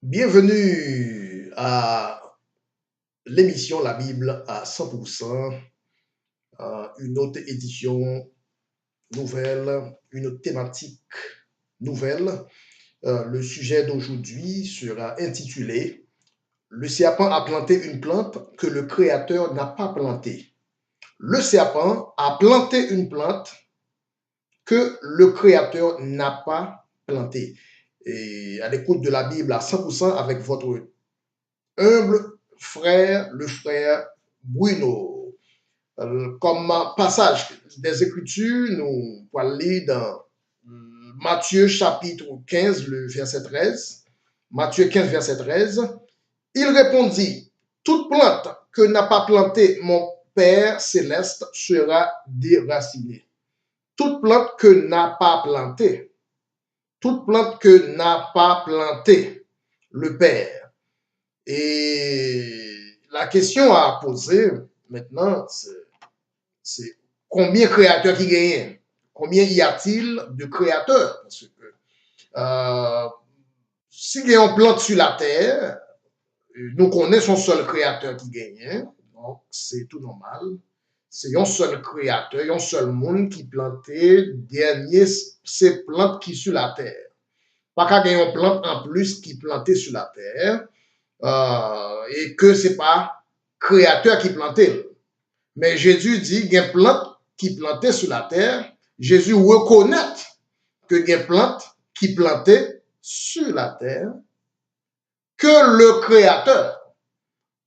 Bienvenue à l'émission La Bible à 100%, une autre édition nouvelle, une thématique nouvelle. Le sujet d'aujourd'hui sera intitulé Le serpent a planté une plante que le Créateur n'a pas plantée. Le serpent a planté une plante que le Créateur n'a pas plantée. Et à l'écoute de la Bible à 100% avec votre humble frère, le frère Bruno. Comme passage des Écritures, nous allons lire dans Matthieu chapitre 15, le verset 13. Matthieu 15, verset 13. Il répondit, toute plante que n'a pas plantée mon Père céleste sera déracinée. Toute plante que n'a pas plantée, toute plante que n'a pas plantée le Père. Et la question à poser maintenant, c'est combien de créateurs qui gagnent? Combien y a-t-il de créateurs? Parce que si il y a une plante sur la terre, nous connaissons un seul créateur qui gagne. Donc, c'est tout normal. C'est un seul créateur, un seul monde qui plantait dernier ces plantes qui sur la terre. Pas qu'à gagner une plante en plus qui plantait sur la terre. Et que ce n'est pas créateur qui plantait. Mais Jésus dit qu'il y a une plante qui plantait sur la terre. Jésus reconnaît qu'il y a une plante qui plantait sur la terre que le Créateur,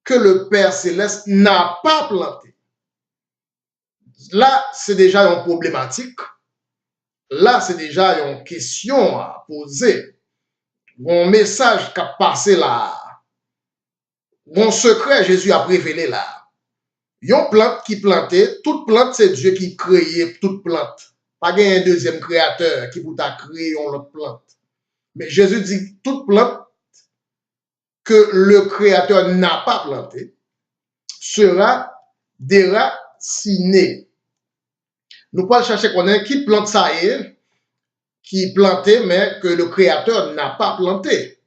que le Père Céleste n'a pas planté. Là, c'est déjà une problématique. Là, c'est déjà une question à poser. Mon message qui a passé là, mon secret, Jésus a révélé là. Yon plante qui plantait, toute plante, c'est Dieu qui créait toute plante. Pas un deuxième créateur qui vous a créé une autre plante. Mais Jésus dit toute plante que le créateur n'a pas plantée sera déracinée. Nous pouvons chercher qu'on ait qui plante ça est, qui plantait, mais que le créateur n'a pas planté.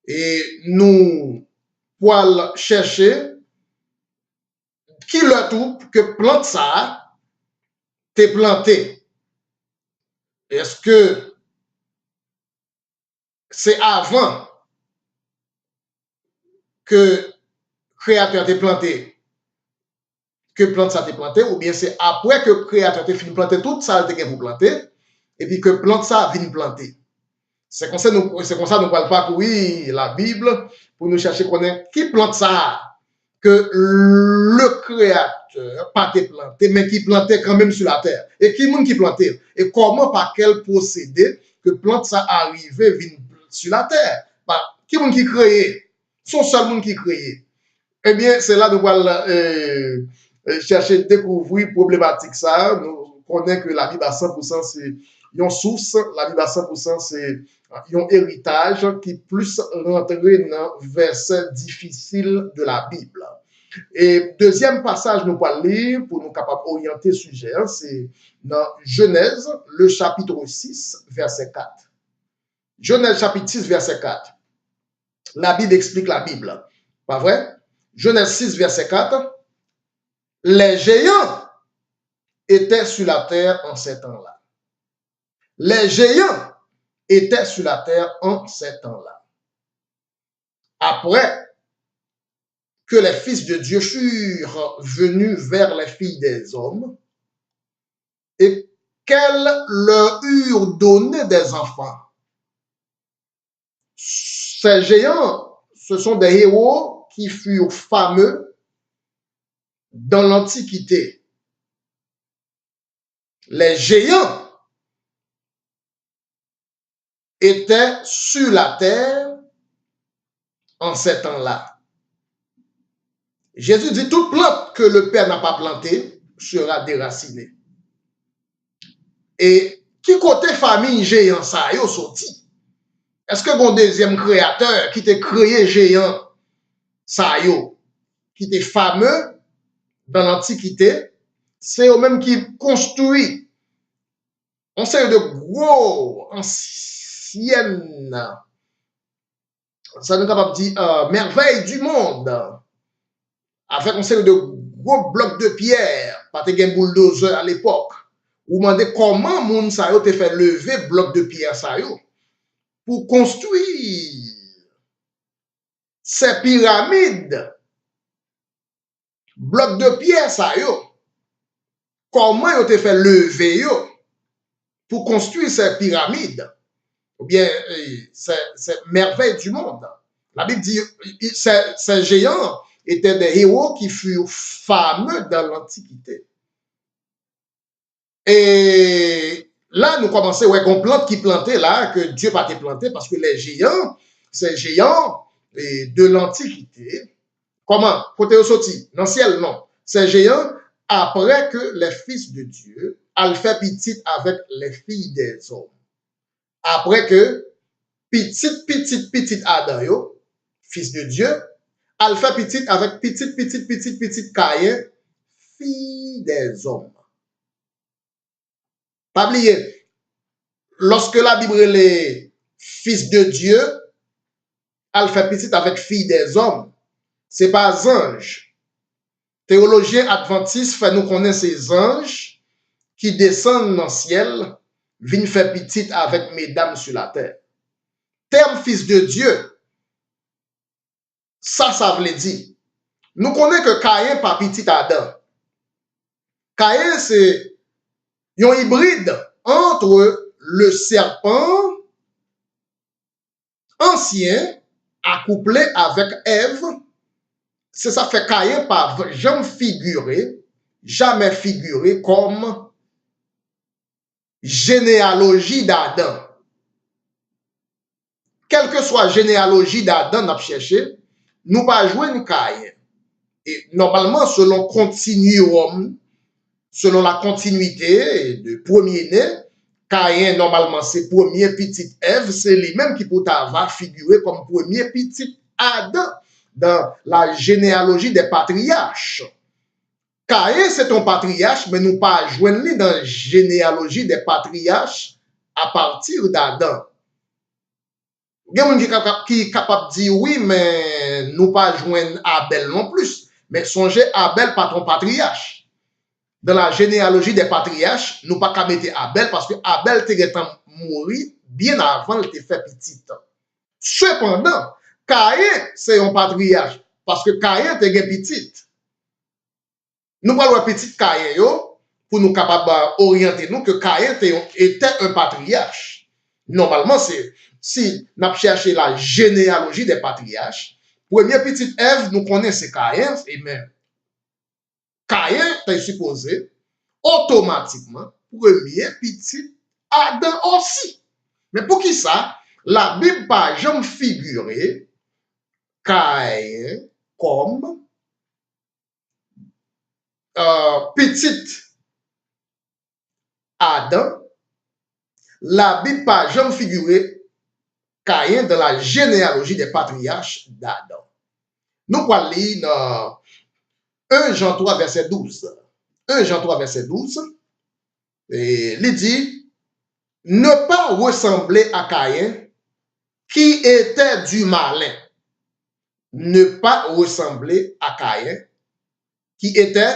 Et nous pouvons chercher qui le tout que plante ça t'est planté. Est-ce que c'est avant que créateur t'est planté, que plante ça t'est planté, ou bien c'est après que créateur t'est fini de planter tout ça t'est pour planter, et puis que plante ça vient planter. C'est comme ça nous parlons pas oui la Bible pour nous chercher connaître qui plante ça que le créateur pas t'est planté, mais qui plantait quand même sur la terre. Et qui monde qui plantait? Et comment par quel procédé que plante ça arrivait vient sur la terre? Qui monde qui créait? Son seul monde qui créait. Eh bien, c'est là que nous allons chercher, découvrir problématique ça. Nous connaissons que la Bible à 100%, c'est une source. La Bible à 100%, c'est un héritage qui plus rentrer dans verset difficile de la Bible. Et deuxième passage, nous allons lire pour nous capables d'orienter le sujet, c'est dans Genèse, le chapitre 6, verset 4. Genèse, chapitre 6, verset 4. La Bible explique la Bible. Pas vrai? Genèse 6, verset 4. Les géants étaient sur la terre en ces temps-là. Les géants étaient sur la terre en ces temps-là. Après que les fils de Dieu furent venus vers les filles des hommes et qu'elles leur eurent donné des enfants. Ces géants, ce sont des héros qui furent fameux dans l'Antiquité. Les géants étaient sur la terre en ces temps-là. Jésus dit, toute plante que le Père n'a pas plantée sera déracinée. Et qui côté famille géant ça a sorti? Est-ce que mon deuxième créateur qui t'a créé géant ça a qui était fameux dans l'Antiquité, c'est eux-mêmes qui construit on sait de gros anciennes Ça nous capable de dire merveille du monde. Avec une série de gros blocs de pierre, pas de bulldozer à l'époque. Ou demandez comment moun sa yo te fait lever bloc de pierre sa yo pour construire ces pyramides. Bloc de pierre sa yo. Comment yo te fait lever yo pour construire ces pyramides? Ou bien, c'est merveille du monde. La Bible dit, ces géants étaient des héros qui furent fameux dans l'Antiquité. Et là, nous commençons, ouais, qu'on plante qui plantait là, que Dieu pas te planté, parce que les géants, ces géants de l'Antiquité, comment? Côté au sorti, dans le ciel, non. Ces géants, après que les fils de Dieu, ont fait petit avec les filles des hommes. Après que petit Adam, yo, fils de Dieu, a fait petit avec petit Caïn, fille des hommes. Pas oublier, lorsque la Bible est fils de Dieu, a fait petit avec fille des hommes, c'est pas ange. Théologien adventiste fait nous connaître ces anges qui descendent dans le ciel, viennent faire petit avec mesdames sur la terre. Terme fils de Dieu, ça veut dire. Nous connaissons que Caïn pas petit Adam. Caïn, c'est un hybride entre le serpent ancien accouplé avec Ève. C'est ça fait Caïn pas jamais figuré comme généalogie d'Adam. Quelle que soit la généalogie d'Adam, nous cherché, nous pas jouer une Caïn. Et normalement, selon continuum, selon la continuité de premier-né, Caïn, normalement, c'est premier petit Ève, c'est lui-même qui peut avoir figuré comme premier petit Adam dans la généalogie des patriarches. Caïn, c'est un patriarche, mais nous pas joindre dans la généalogie des patriarches à partir d'Adam. Il y a des gens qui sont capables de dire oui, mais nous pas joindre Abel non plus. Mais songez, Abel pas ton patriarche. Dans la généalogie des patriarches, nous pas qu'à mettre Abel parce que Abel était mort bien avant il était fait petit. Cependant, Caïn, c'est un patriarche parce que Caïn était petit. Nous parlons petit Caïn pour nous capables d'orienter nous que Caïn était un patriarche. Normalement, c'est si nous cherchons la généalogie des patriarches, première petite Ève, nous connaissons Caïn, et même Caïn est supposé automatiquement premier petit Adam aussi. Mais pour qui ça? La Bible pas jamais figuré Caïn comme petit Adam. La Bible pas jamais figuré Caïn dans la généalogie des patriarches d'Adam. Nous allons lire dans 1 Jean 3, verset 12. 1 Jean 3, verset 12. Et il dit, ne pas ressembler à Caïn, qui était du malin. Ne pas ressembler à Caïn, qui était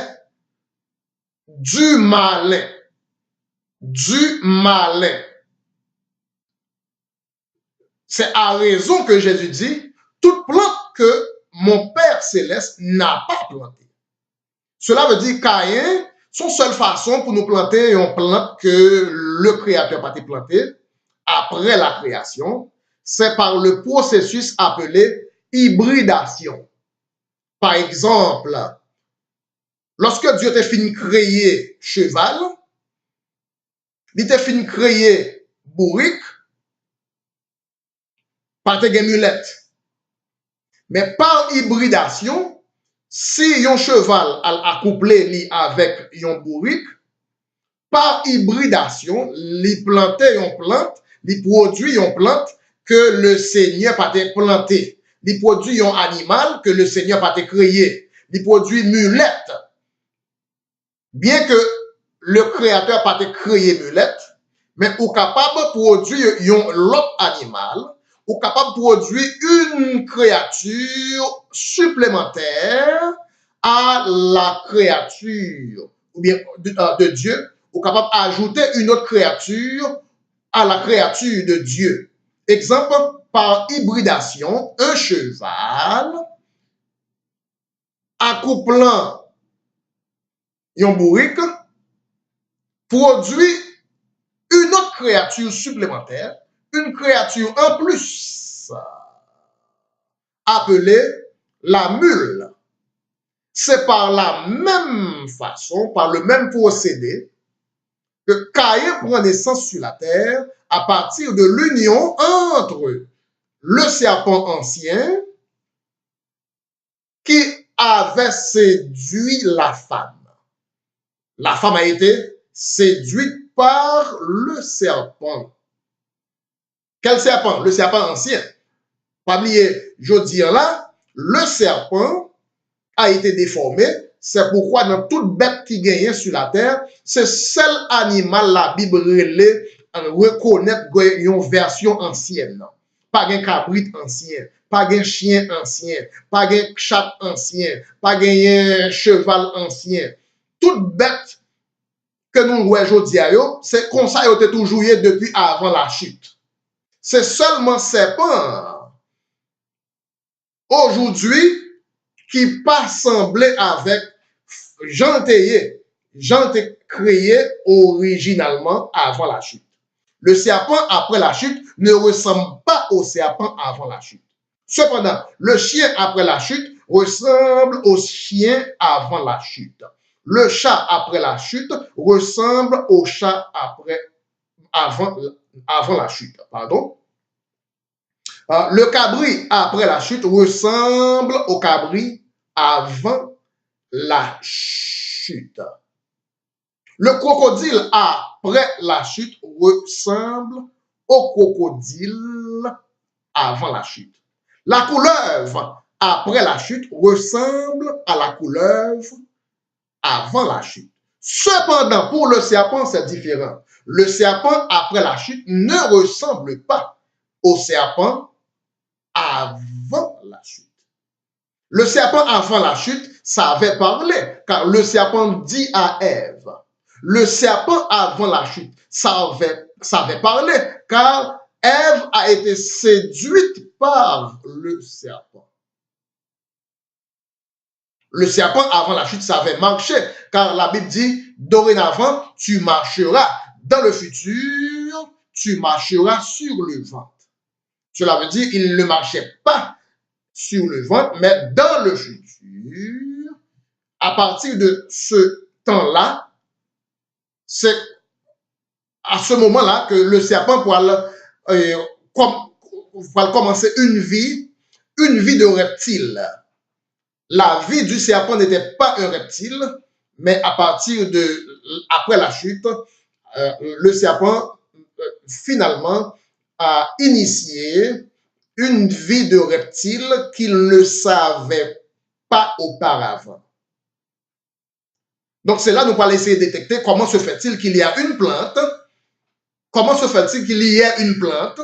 du malin. Du malin. C'est à raison que Jésus dit, toute plante que mon Père céleste n'a pas plantée. Cela veut dire Caïn, son seule façon pour nous planter une plante que le Créateur n'a pas planté après la création, c'est par le processus appelé hybridation. Par exemple, lorsque Dieu t'a fini de créer cheval, il t'a fini de créer bourrique, par tes mulette. Mais par hybridation, si un cheval a accouplé avec un bourrique, par hybridation, il plantait une plante, il produit une plante que le Seigneur pas planté. Il produit un animal que le Seigneur pas créé. Il produit une mulette. Bien que le Créateur pas créé mulette, mais ou capable de produire un autre animal ou capable de produire une créature supplémentaire à la créature, ou bien de Dieu, ou capable d'ajouter une autre créature à la créature de Dieu. Exemple, par hybridation, un cheval accouplant un bourrique produit une autre créature supplémentaire, une créature en plus, appelée la mule. C'est par la même façon, par le même procédé, que Caïn prend naissance sur la terre à partir de l'union entre le serpent ancien qui avait séduit la femme. La femme a été séduite par le serpent. Quel serpent? Le serpent ancien. Pas oublier, je dis là, le serpent a été déformé. C'est pourquoi dans toute bête qui gagne sur la terre, c'est seul animal la Bible reconnaître une version ancienne. Pas un cabrit ancien, pas un chien ancien, pas un chat ancien, pas un cheval ancien. Toute bête que nous voyons aujourd'hui, c'est comme ça qu'il a toujours eu depuis avant la chute. C'est seulement serpent aujourd'hui qui pas semblé avec Jean était créé originalement avant la chute. Le serpent après la chute ne ressemble pas au serpent avant la chute. Cependant, le chien après la chute ressemble au chien avant la chute. Le chat après la chute ressemble au chat avant la chute. Pardon. Le cabri après la chute ressemble au cabri avant la chute. Le crocodile après la chute ressemble au crocodile avant la chute. La couleuvre après la chute ressemble à la couleuvre avant la chute. Cependant, pour le serpent, c'est différent. Le serpent après la chute ne ressemble pas au serpent avant la chute. Le serpent avant la chute savait parler, car le serpent dit à Ève. Le serpent avant la chute savait parler, car Ève a été séduite par le serpent. Le serpent avant la chute savait marcher, car la Bible dit, dorénavant, tu marcheras. Dans le futur, tu marcheras sur le ventre. Cela veut dire qu'il ne marchait pas sur le ventre, mais dans le futur, à partir de ce temps-là, c'est à ce moment-là que le serpent pourra commencer une vie de reptile. La vie du serpent n'était pas un reptile, mais à partir après la chute, le serpent finalement a initié une vie de reptile qu'il ne savait pas auparavant. Donc c'est là que nous allons essayer de détecter comment se fait-il qu'il y a une plante, comment se fait-il qu'il y ait une plante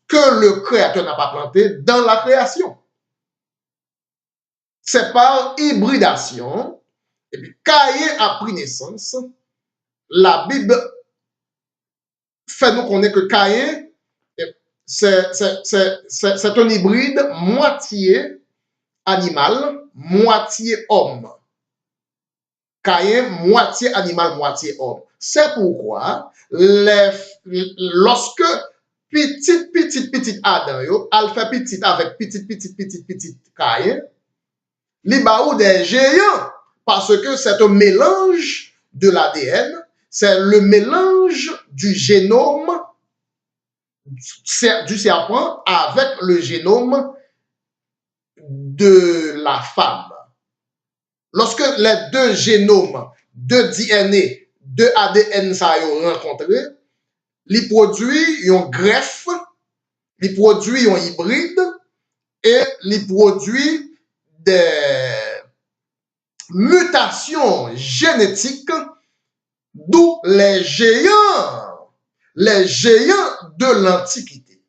que le Créateur n'a pas plantée dans la création. C'est par hybridation, et puis Caïn a pris naissance. La Bible fait nous connaître que Caïn, c'est un hybride moitié animal, moitié homme. Caïn, moitié animal, moitié homme. C'est pourquoi, lorsque petit Adam, elle fait petit avec petit Caïn, li ba ou des géants, parce que c'est un mélange de l'ADN, c'est le mélange du génome du serpent avec le génome de la femme. Lorsque les deux génomes, deux DNA, deux ADN ça ont rencontré, ils produisent une greffe, ils produisent un hybride et ils produisent des mutations génétiques, d'où les géants de l'Antiquité.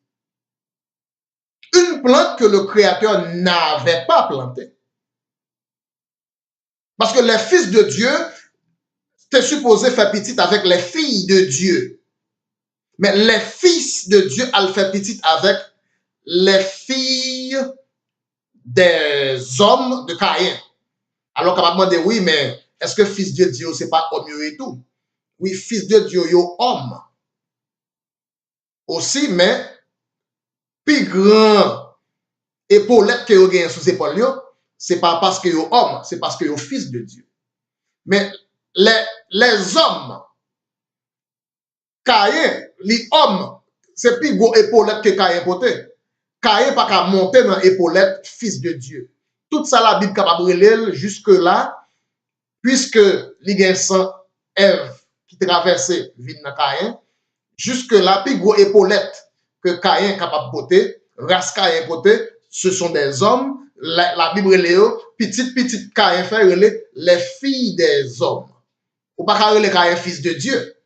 une plante que le Créateur n'avait pas plantée. Parce que les fils de Dieu étaient supposés faire petite avec les filles de Dieu. Mais les fils de Dieu allaient faire petite avec les filles des hommes de Caïn. Alors qu'on va demander, oui, mais est-ce que fils de Dieu, c'est pas homme et tout? Oui, fils de Dieu, yo homme. Aussi, mais plus grand épaulette que yo gagne sous épaule yo, c'est pas parce que yo homme, c'est parce que yo fils de Dieu. Mais les hommes, Caïn, les hommes, c'est plus gros épaulette que Caïn poté. Caïn pas qu'à monter dans épaulette fils de Dieu. Tout ça la Bible capable de lire jusque là, puisque les gens sans Ève qui traversait vin dans Caïn, jusque là plus gros épaulette que Caïn capable de porter, race Caïn porter, ce sont des hommes. La Bible Léo, petite Caïn fait les filles des hommes. Ou pas carré les Caïn fils de Dieu.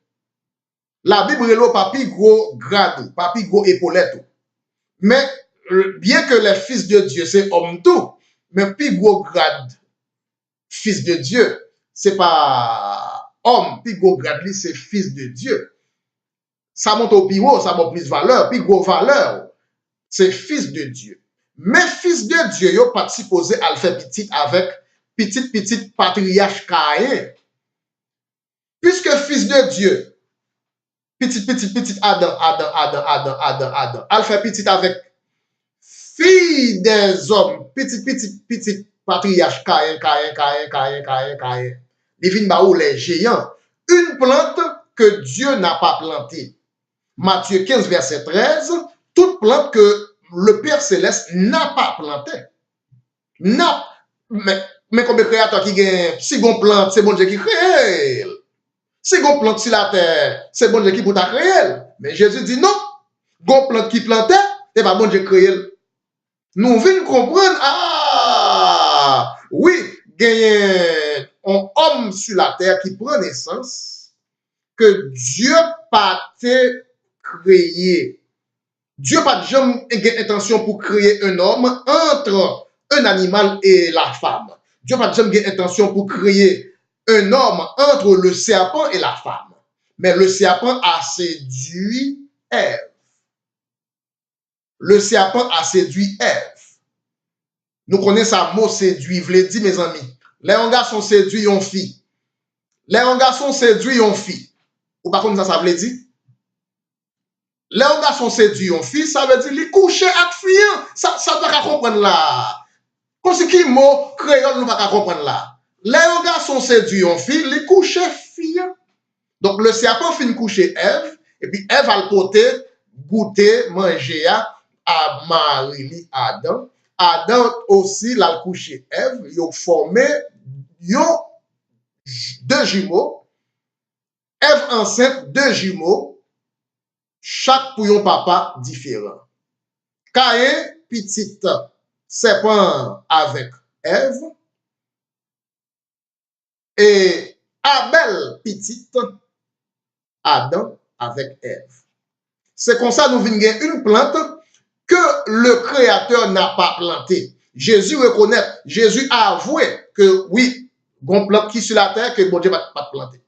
La Bible Léo pas plus gros grade, pas plus gros épaulette. Mais bien que les fils de Dieu c'est homme tout, mais plus gros grade fils de Dieu, c'est pas homme, plus gros grade c'est fils de Dieu. Ça monte au plus haut, ça monte plus valeur, plus gros valeur, c'est fils de Dieu. Mais fils de Dieu, yo pas supposé à le faire petit avec petite patriarche Caïn. Puisque fils de Dieu, petit Adam, elle fait petit avec fille des hommes, petit patriarche Caïn. Il vient bah où les géants. Une plante que Dieu n'a pas plantée. Matthieu 15, verset 13, toute plante que le Père Céleste n'a pas plantée. Mais comme le créateur qui gagne, si bon plante, c'est bon Dieu qui crée. Si bon plante sur la terre, c'est bon Dieu qui pour ta créer. Mais Jésus dit non. Bon plante qui plantait, c'est pas bon Dieu créer. Nous venons comprendre, ah, oui, gagne un homme sur la terre qui prend naissance, que Dieu pas créé. Dieu pas jamais intention pour créer un homme entre un animal et la femme. Dieu pas jamais intention pour créer un homme entre le serpent et la femme. Mais le serpent a séduit Ève. Le serpent a séduit Ève. Nous connaissons ça mot séduit, v'le dit mes amis. Les garçons séduit une fille. Les garçons séduit une fille. Ou par contre ça veut dire? Les garçons séduit une fille, ça veut dire les coucher avec fille. Ça pas comprendre là. Comme si qui mot créole nous pas comprendre là. Les garçons séduit une fille, les coucher fille. Donc le serpent fin coucher Ève et puis Ève va le porter goûter manger à Marie Adam. Adam aussi l'a couché Ève, ils ont formé deux jumeaux. Ève enceinte, deux jumeaux, chaque pour un papa différent. Caïn, petite serpent avec Ève, et Abel, petite Adam avec Ève. C'est comme ça nous venons une plante que le Créateur n'a pas plantée. Jésus reconnaît, Jésus a avoué que oui, une plante qui sur la terre que bon Dieu n'a pas planté.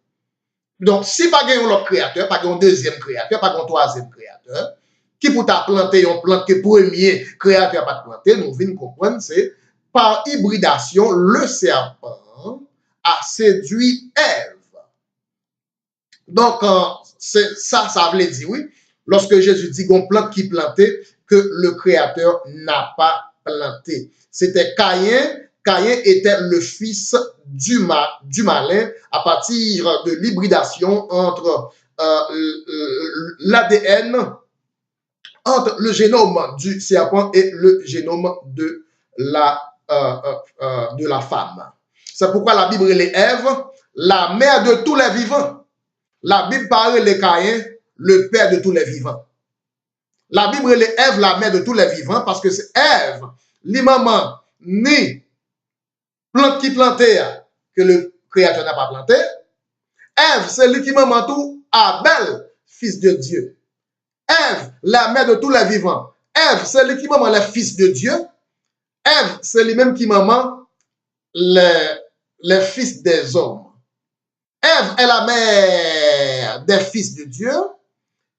Donc, si pas un autre créateur, pas un deuxième créateur, pas un troisième créateur, qui pour ta planter une plante que premier créateur pas planté, nous venons comprendre, c'est par hybridation, le serpent a séduit Ève. Donc, ça veut dire, oui, lorsque Jésus dit qu'on plante qui plantait, que le Créateur n'a pas planté. C'était Caïn. Caïn était le fils du malin à partir de l'hybridation entre l'ADN, entre le génome du serpent et le génome de la femme. C'est pourquoi la Bible est Ève, la mère de tous les vivants. La Bible parle de Caïn, le père de tous les vivants. La Bible est Ève, la mère de tous les vivants, parce que c'est Ève, les mamans, ni plante qui plantait, que le Créateur n'a pas planté. Ève, c'est lui qui maman tout, Abel, fils de Dieu. Ève, la mère de tous les vivants. Ève, c'est lui qui maman les fils de Dieu. Ève, c'est lui-même qui maman les fils des hommes. Ève est la mère des fils de Dieu.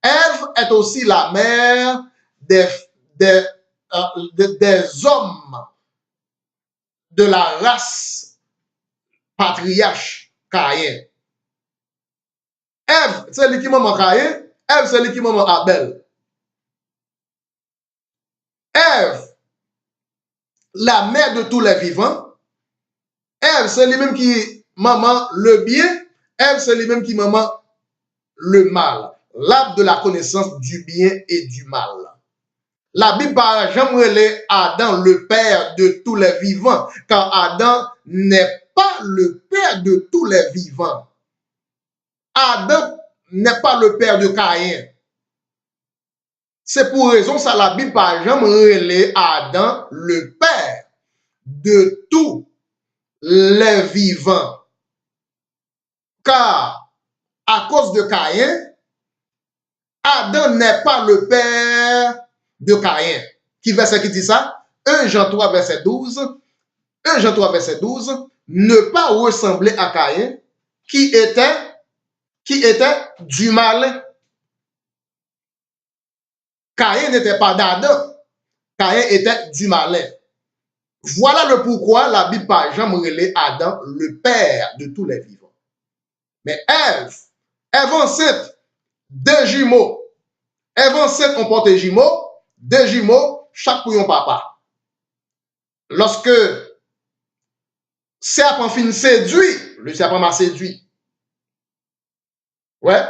Ève est aussi la mère des hommes de la race patriarche Caïn. Ève, c'est lui qui maman Caïn. Ève, c'est lui qui maman Abel. Ève, la mère de tous les vivants. Ève, c'est lui-même qui maman le bien. Ève, c'est lui-même qui maman le mal. L'arbre de la connaissance du bien et du mal. La Bible par jamais Adam le père de tous les vivants, car Adam n'est pas le père de tous les vivants. Adam n'est pas le père de Caïn. C'est pour raison ça la Bible par jamais Adam le père de tous les vivants. Car à cause de Caïn, Adam n'est pas le père de Caïn. Qui verset qui dit ça? 1 Jean 3 verset 12. 1 Jean 3 verset 12. Ne pas ressembler à Caïn qui était du mal. Caïn n'était pas d'Adam. Caïn était du malin. Voilà le pourquoi la Bible par Jean relève Adam le père de tous les vivants. Mais Ève enceinte, deux jumeaux. Ève enceinte, on porte jumeaux, deux jumeaux, chaque pour un papa. Lorsque serpent fin séduit, le serpent m'a séduit. Ouais.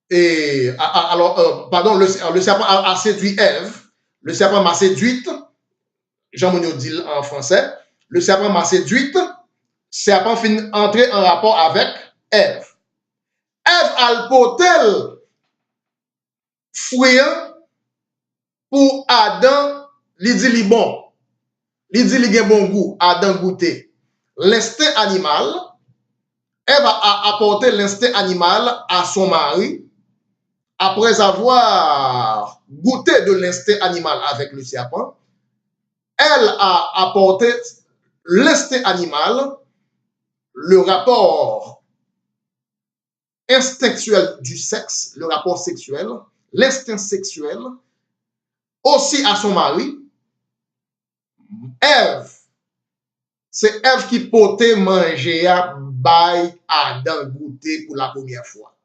Et alors, pardon, le serpent a séduit Ève. Le serpent m'a séduite. Jean Monod dit en français. Le serpent m'a séduite. Serpent fin entrer en rapport avec Ève. Ève a le potel fruit pour Adam, li dit li bon. Li dit li gen bon goût. Adam goûter. L'instinct animal, Ève a apporté l'instinct animal à son mari. Après avoir goûté de l'instinct animal avec le serpent, elle a apporté l'instinct animal, le rapport instinctuel du sexe, le rapport sexuel, l'instinct sexuel, aussi à son mari. Ève, c'est Ève qui potait manger à bail Adam goûter pour la première fois.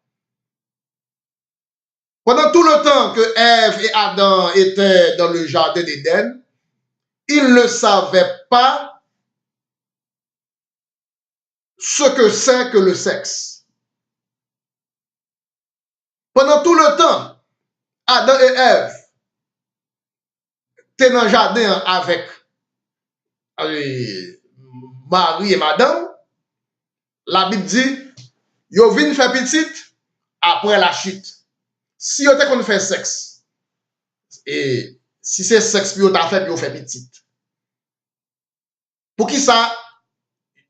Pendant tout le temps que Ève et Adam étaient dans le jardin d'Éden, ils ne savaient pas ce que c'est que le sexe. Pendant tout le temps, Adam et Ève étaient dans le jardin avec Marie et Madame. La Bible dit, yo vin faire petite après la chute. Si yo te qu'on fait sexe, et si c'est sexe puis yo t'a fait, puis yo fait petite. Pour qui ça?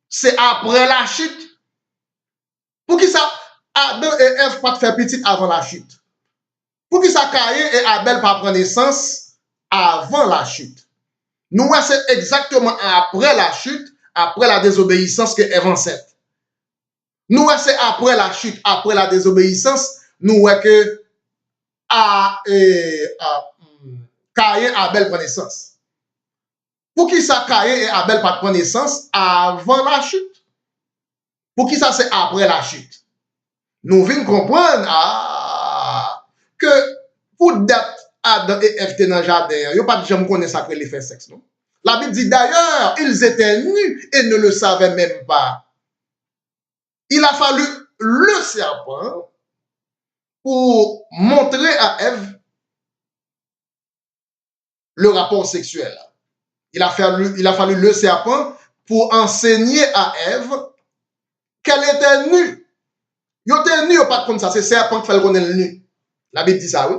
C'est après la chute. Pour qui ça? Adam et Ève pas faire petite avant la chute. Pour qui ça Caïn et Abel pas prendre naissance avant la chute. Nous, c'est exactement après la chute, après la désobéissance que Ève enceinte. Nous, c'est après la chute, après la désobéissance, nous voyons que Caïn et Abel prennent naissance. Pour qui ça Caïn et Abel pas prendre naissance avant la chute? Pour qui ça c'est après la chute? Nous venons comprendre que pour date Adam et Ève dans le jardin, il n'y a pas de gens qui connaissent ça que les faits sexe, non? La Bible dit d'ailleurs, ils étaient nus et ne le savaient même pas. Il a fallu le serpent pour montrer à Ève le rapport sexuel. Il a fallu le serpent pour enseigner à Ève qu'elle était nue. Il était nue, pas comme ça, c'est le serpent qui fait le connaître nu. La Bible dit ça, oui.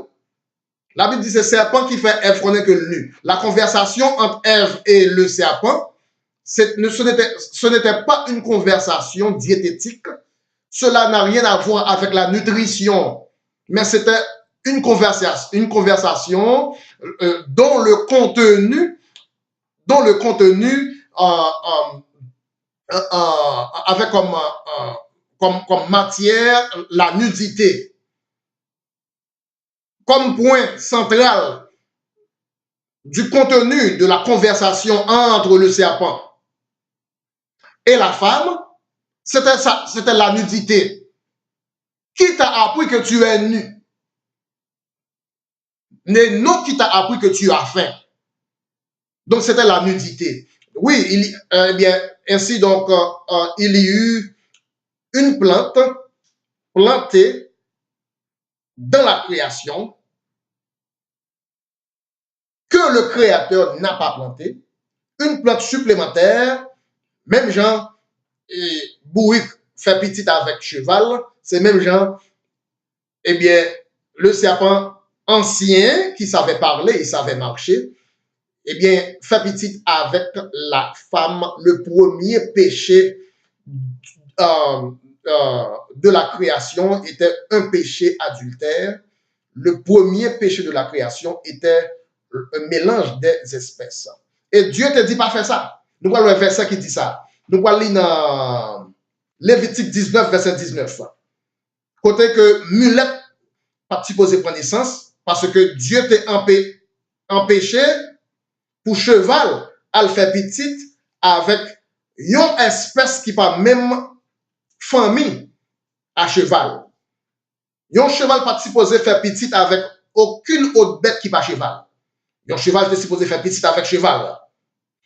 La Bible dit c'est le serpent qui fait Ève connaître que le nu. La conversation entre Ève et le serpent, ce n'était pas une conversation diététique. Cela n'a rien à voir avec la nutrition, mais c'était une conversation dont le contenu avec comme matière la nudité. Comme point central du contenu de la conversation entre le serpent et la femme, c'était ça, c'était la nudité. Qui t'a appris que tu es nu? Non, qui t'a appris que tu as faim. Donc c'était la nudité. Oui, eh bien, ainsi donc, il y eut une plante plantée dans la création que le Créateur n'a pas plantée, une plante supplémentaire, même genre, Bourrique fait petit avec cheval, c'est même genre, eh bien, le serpent ancien qui savait parler, il savait marcher, eh bien, fait petit avec la femme, le premier péché de la création était un péché adultère. Le premier péché de la création était un mélange des espèces. Et Dieu te dit pas faire ça. Nous voyons le verset qui dit ça. Nous voyons dans Lévitique 19, verset 19. Côté que mulette pas supposé prendre naissance parce que Dieu t'a empêché pour cheval à le faire petite avec une espèce qui pas même famille à cheval. Un cheval pas supposé faire petite avec aucune autre bête qui pas cheval. Un cheval est supposé faire petite avec cheval.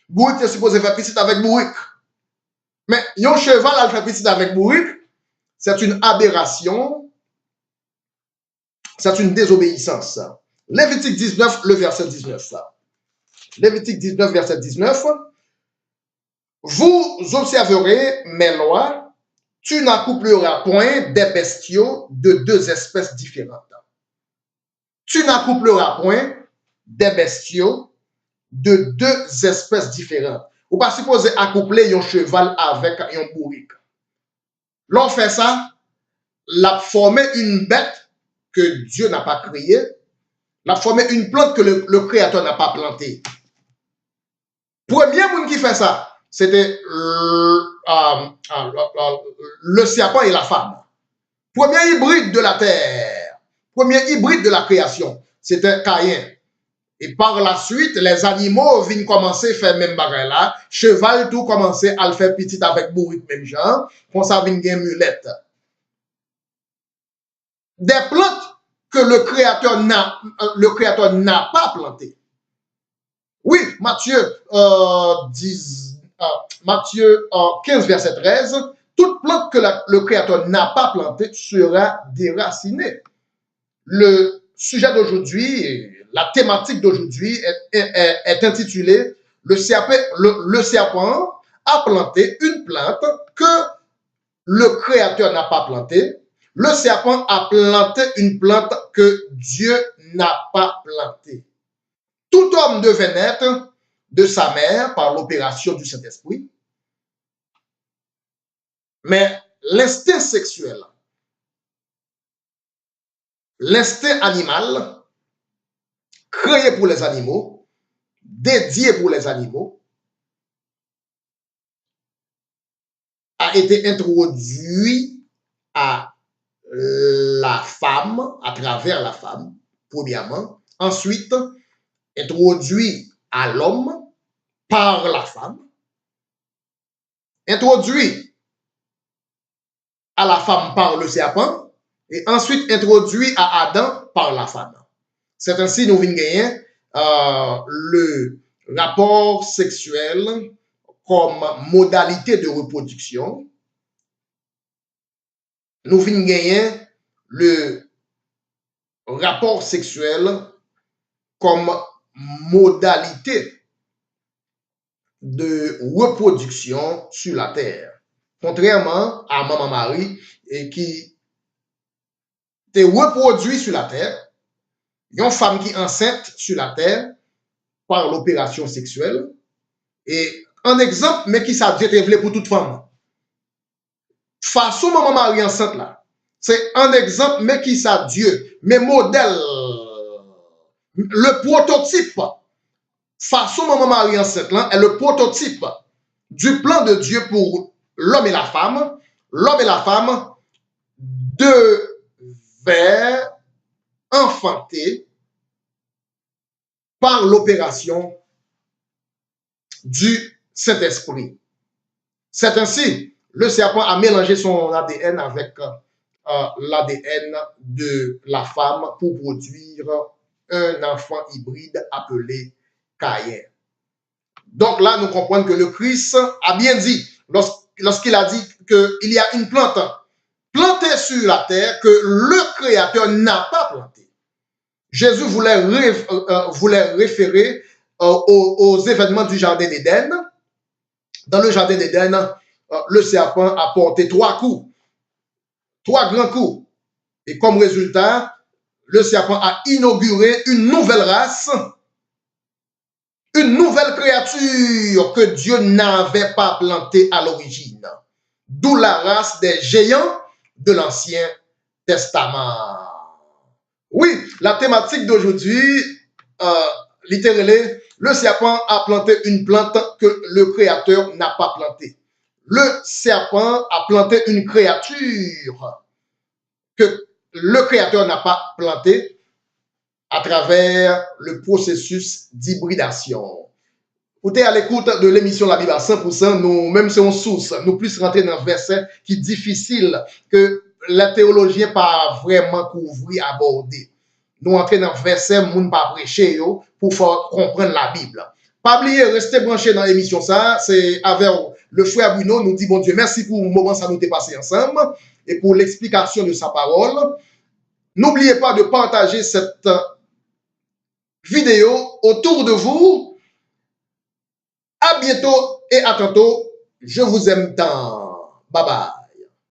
Bourrique est supposé faire petite avec bourrique. Mais un cheval à faire petite avec bourrique, c'est une aberration, c'est une désobéissance. Lévitique 19, le verset 19. Lévitique 19, verset 19. Vous observerez mes lois, tu n'accoupleras point des bestiaux de deux espèces différentes. Tu n'accoupleras point des bestiaux de deux espèces différentes. Ou pas supposé accoupler un cheval avec un bourrique. L'on fait ça, l'a formé une bête que Dieu n'a pas créée, l'a formé une plante que le Créateur n'a pas plantée. Premier monde qui fait ça, c'était le serpent et la femme. Premier hybride de la terre, premier hybride de la création, c'était Caïn. Et par la suite, les animaux viennent commencer à faire même bagaille là. Cheval tout commencer à le faire petit avec bourrique même genre. Comme ça vient une mulette. Des plantes que le Créateur n'a pas plantées. Oui, Matthieu, Matthieu 15, verset 13. Toute plante que le Créateur n'a pas plantée sera déracinée. Le sujet d'aujourd'hui, la thématique d'aujourd'hui est intitulée le serpent a planté une plante que le Créateur n'a pas plantée. Le serpent a planté une plante que Dieu n'a pas plantée. Tout homme devait naître de sa mère par l'opération du Saint-Esprit. Mais l'instinct sexuel, l'instinct animal, créé pour les animaux, dédié pour les animaux, a été introduit à la femme, à travers la femme, premièrement. Ensuite, introduit à l'homme par la femme. Introduit à la femme par le serpent. Et ensuite introduit à Adam par la femme. C'est ainsi nous venons gagner le rapport sexuel comme modalité de reproduction. Nous venons gagner le rapport sexuel comme modalité de reproduction sur la terre. Contrairement à Maman Marie qui est reproduit sur la terre, une femme qui est enceinte sur la terre par l'opération sexuelle. Et un exemple, mais qui ça Dieu révélé pour toute femme. Façon Maman Marie enceinte là, C'est un exemple, mais qui ça Dieu, mais modèle, le prototype, façon maman Marie enceinte là, est le prototype du plan de Dieu pour l'homme et la femme. L'homme et la femme devaient enfanter par l'opération du Saint-Esprit. C'est ainsi, le serpent a mélangé son ADN avec l'ADN de la femme pour produire un enfant hybride appelé Caïn. Donc là, nous comprenons que le Christ a bien dit, lorsqu'il a dit qu'il y a une plante plantée sur la terre que le Créateur n'a pas plantée. Jésus voulait référer aux événements du Jardin d'Éden. Dans le Jardin d'Éden, le serpent a porté 3 coups, 3 grands coups. Et comme résultat, le serpent a inauguré une nouvelle race, une nouvelle créature que Dieu n'avait pas plantée à l'origine. D'où la race des géants de l'Ancien Testament. Oui, la thématique d'aujourd'hui, littéralement, le serpent a planté une plante que le Créateur n'a pas plantée. Le serpent a planté une créature que le Créateur n'a pas plantée à travers le processus d'hybridation. Vous êtes à l'écoute de l'émission La Bible à 100%, nous, même si on source, nous plus rentrer dans un verset qui est difficile que les théologiens pas vraiment couvrir, aborder. Nous entrer dans un verset, nous pas prêcher pour faire comprendre la Bible. Pas oublier, restez branchés dans l'émission ça, c'est avec le frère Bruno, nous dit bon Dieu, merci pour le moment ça nous est passé ensemble et pour l'explication de sa parole. N'oubliez pas de partager cette vidéo autour de vous. À bientôt et à tantôt. Je vous aime tant. Bye bye.